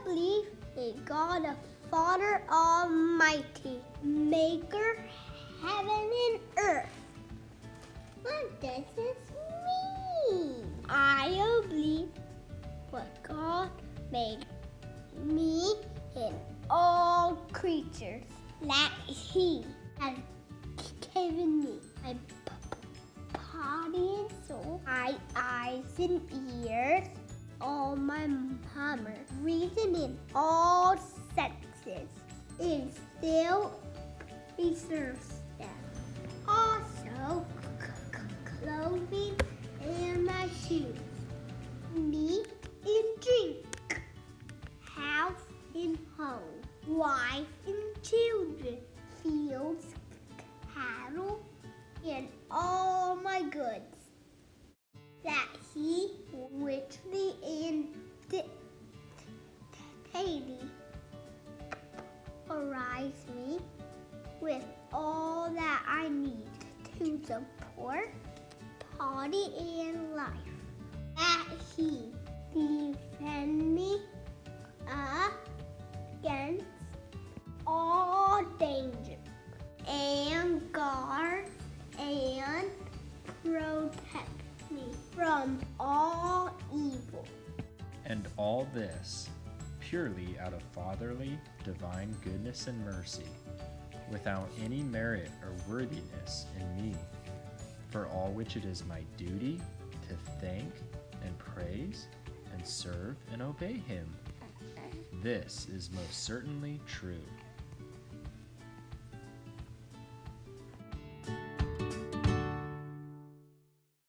believe in God the Father Almighty, maker heaven and earth. What does this mean? I believe what God made me and all creatures that He has given me. My body and soul, my eyes and ears, all my hammer, reason in all senses, and still reserves them. Also, clothing and my shoes, meat and drink, house and home, wife and children, fields, cattle, and all my goods, that He richly and daily provides me with all that I need to support body and life, that He defend me against all danger, and guard and protect me from all evil. And all this purely out of fatherly, divine goodness and mercy, without any merit or worthiness in me, for all which it is my duty to thank and praise and serve and obey Him. This is most certainly true.